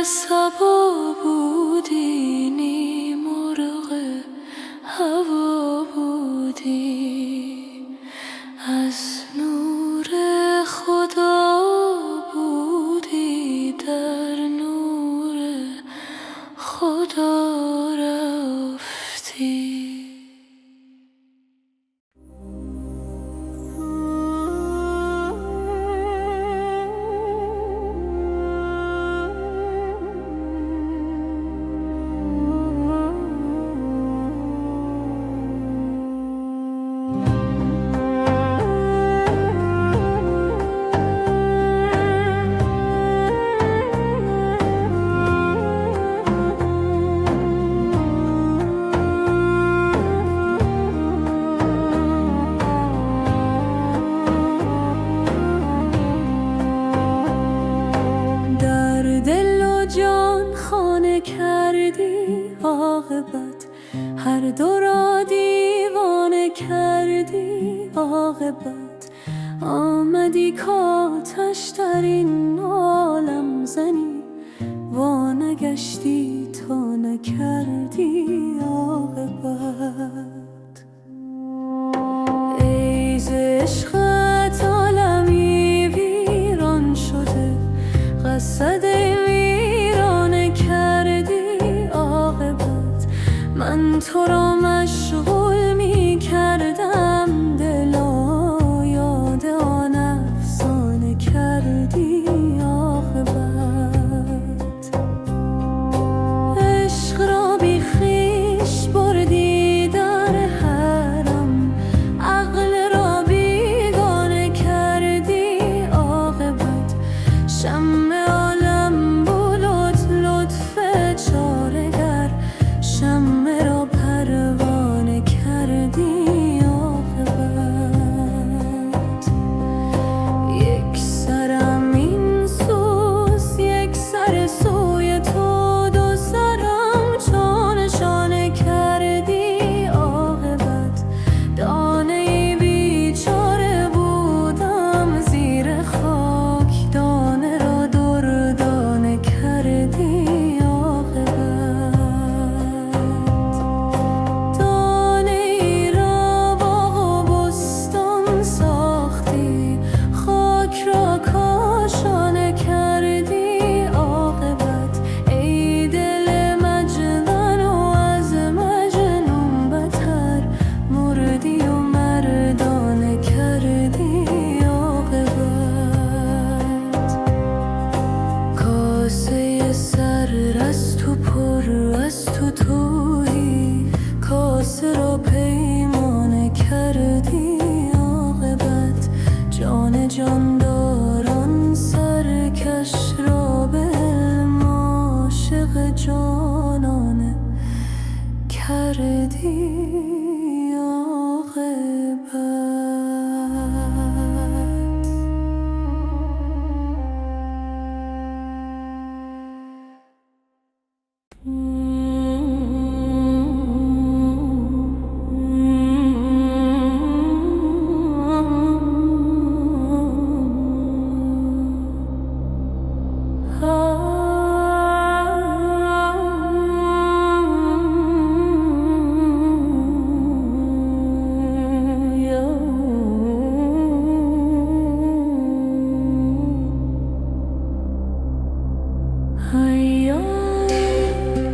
صبا بودی نی مرغ هوا بودی، از نور خدا بودی در نور دیوانه کردی عاقبت، هر دو را دیوانه کردی عاقبت. آمدی کاتش در این عالم زنی، وانگشتی تا نکردی عاقبت. ای ز عشقت عالمی ویران شده، قصد ویرانه کردی عاقبت. من تو را مشغول می کردم دلا، یاد آن افسانه کردی عاقبت. عشق را بی خویش بردی در حرم، عقل را بیگانه کردی عاقبت. شمع عالم بود لطف چاره‌گر، شمع را پروانه کردی عاقبت. یک سرم این سوز، یک سر سوی تو، دو سرم چون شانه کردی عاقبت. دانه بیچاره بودم زیر خاک، دانه را دردانه کردی عاقبت. دانه ای را باغ و بستان ساختی، خاک را کاشانه کردی عاقبت. ای دل مجنون و از مجنون بتر، مردی و مردانه کردی عاقبت. کاسه سر از تو پر از تو تویی، کاسه را پیمانه کردی عاقبت. جان جانداران سرکش را به علم عاشق جانانه کردی عاقبت.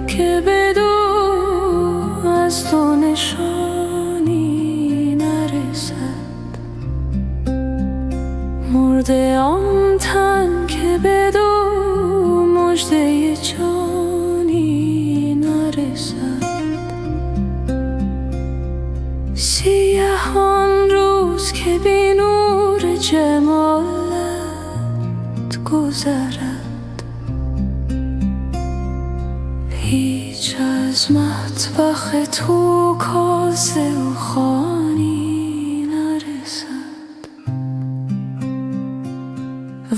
که بدو از تو نشانی نرسد، مرده آن تن که بدو مژده جانی نرسد. سیه آن روز که بی نور جمالت گذرد، هیچ از مطبخ تو کاسه و خوانی نرسد.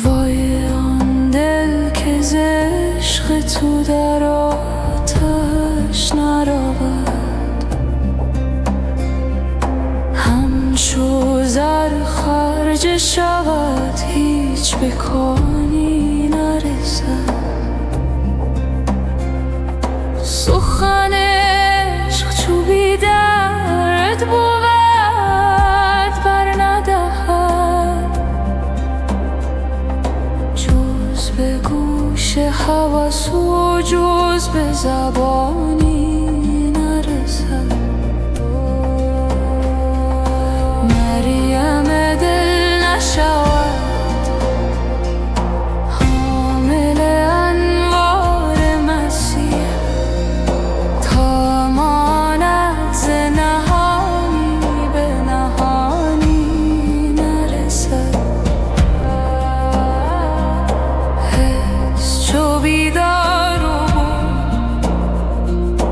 وای آن دل که ز عشق تو در آتش نرود، همچو زر خرج شود هیچ به کانی نرسد. سخن عشق چوبی درد بود بر ندهد، جز به گوش هوس و جز به زبانی نرسد. مریم دل نشود حامل انوار مسیح، تا ماند ز نهانی به نهانی نرسد. حس چو بیدار و بود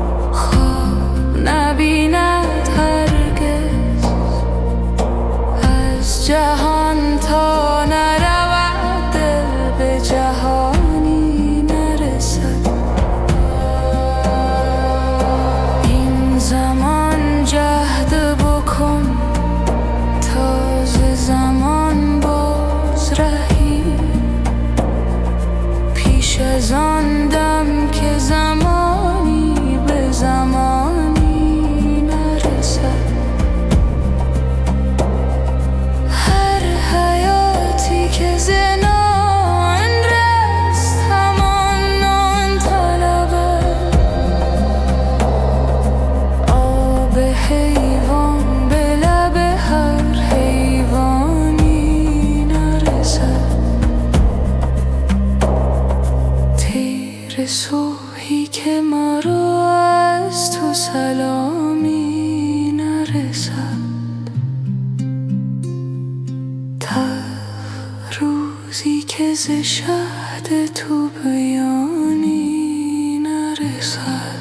از آن دم که زمانی به زمانی نرسد. هر حیاتی که زنان رست همان آن طلبد. آب حیوان به لب هر حیوانی نرسد. تیر صبحی که مرا از تو سلامی نرسد. روزی که ز شهد تو بیانی نرسد.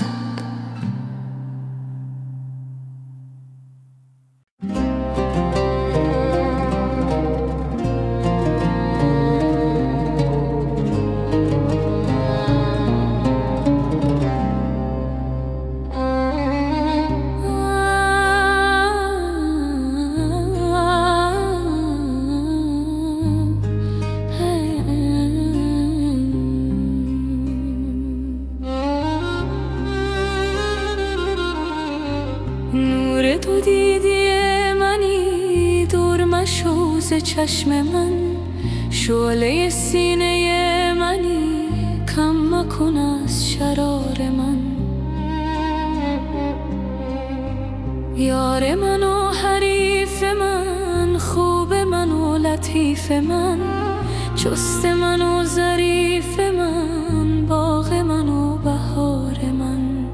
نور تو دیدی منی، دور مشو ز چشم من. شعله سینه منی، کم مکن از شرار من. یار من و حریف من، خوب من و لطیف من. چست من و ظریف من، باغ من و بهار من.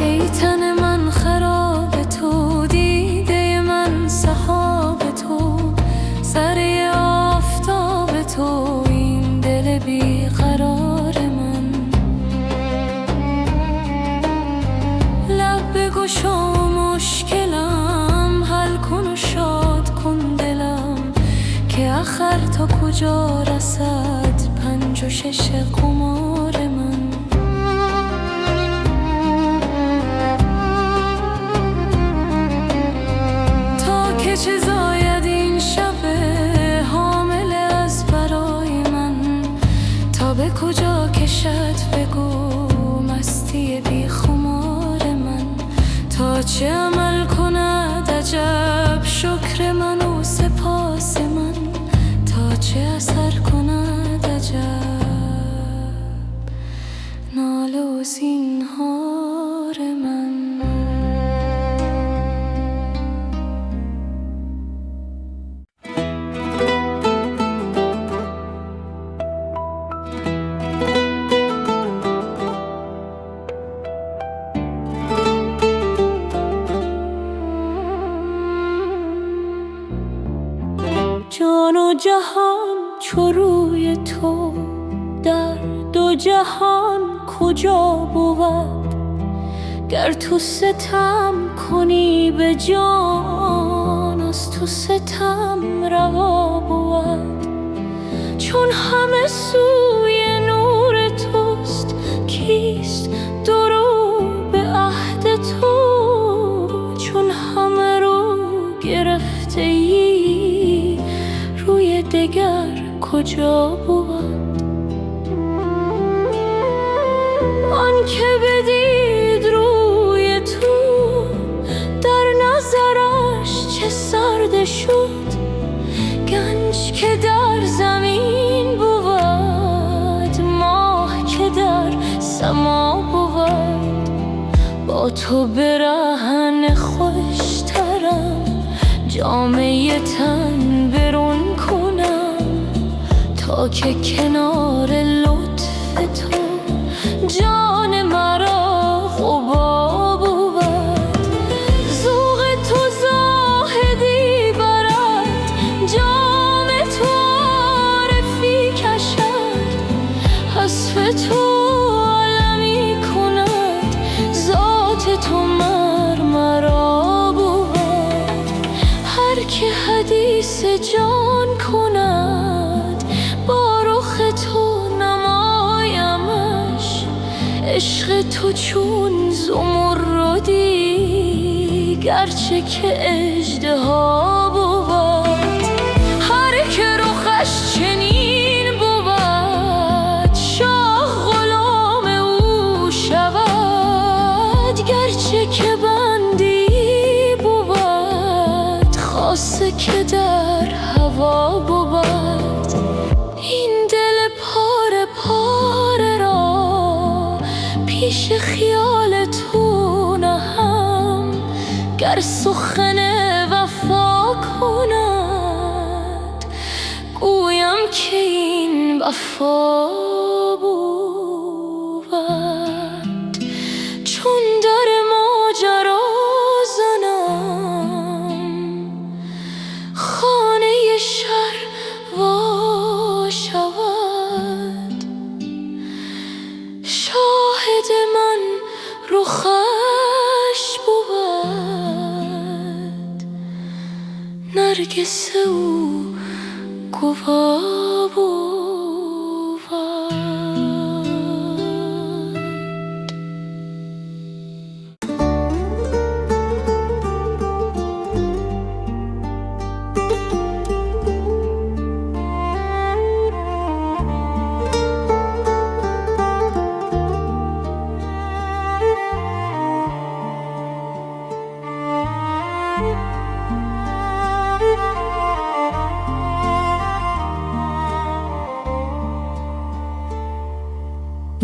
ای تن من خراب تو، دیده من سحاب تو. سر آفتاب تو، این دل بیقرار من. لب بگشا و مشکلم حل کن و شاد کن دلم. که آخر تا کجا رسد 5 و 6 قمار من. چه زاید این شب حامل از برای من. تا به کجا کشد بگو مستی بی خمار من. تا چه عمل کند عجب شکر من و سپاس من. تا چه اثر کند عجب ناله و زینهار من. جان و جهان چو روی تو، در 2 جهان کجا بود؟ گر تو ستم کنی به جان، از تو ستم روا بود. چون همه سوی نور توست، کیست درو به عهد تو؟ چون همه رو گرفته ای، روی دگر کجا بود؟ آن که بدید روی تو، در نظرش چه سرد شد. گنج که در زمین بود، ماه که در سما بود. با تو برهن خوشترم، جامه تن برون کنم. تا که کنار لطف تو، جان مرا غبا بود. ذوق تو زاهدی برد، جام تو عارفی کشد. حسب تو عالمی کند، ذات تو مرا بود. هر که حدیث جان کند، با رخ تو نمایمش. عشق تو چون زمردی، گرچه که اژدها بود. هر که رخش چنین وفا بود. این دل پاره پاره را پیش خیال تو نهم، گر سخن وفا کند گویم که این وفا بود. چون در ماجرا زنم خانه شر وا شود، شاهد من رخش بود، نرگس او گوا بود.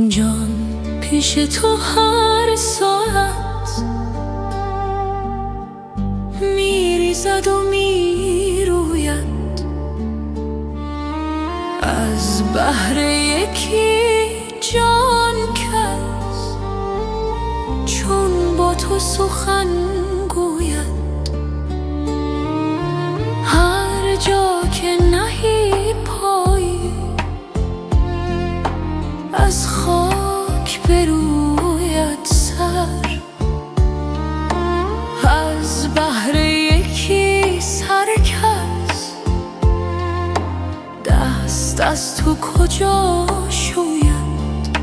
جان پیش تو هر ساعت میریزد و میروید، از بهر یکی جان کس چون با تو سخن گوید. هر جا که نهی پایی از خاک بروید سر، از بهر یکی سر کس دست از تو کجا شوید.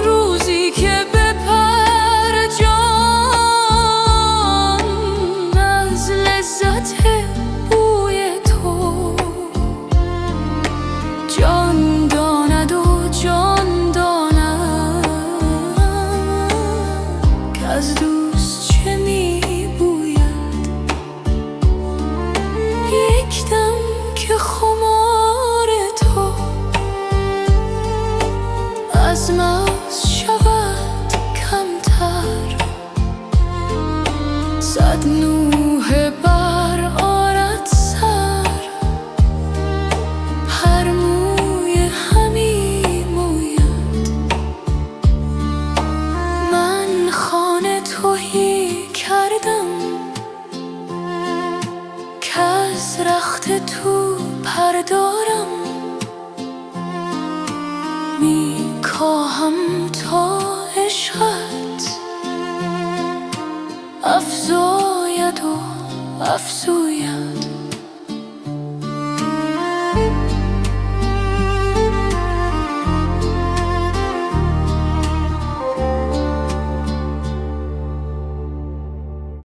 روزی که بپر جان از لذت بوی تو، جان داند و جان داند که از دوست چه میبوید. یک دم که خمار تو از مغز شود کمتر، صد نوحه بر آرد سر، هر موی همی موید. من خانه تهی کردم کز رخت تو پردارم، میکاهم تا عشقت افزاید و افزوید.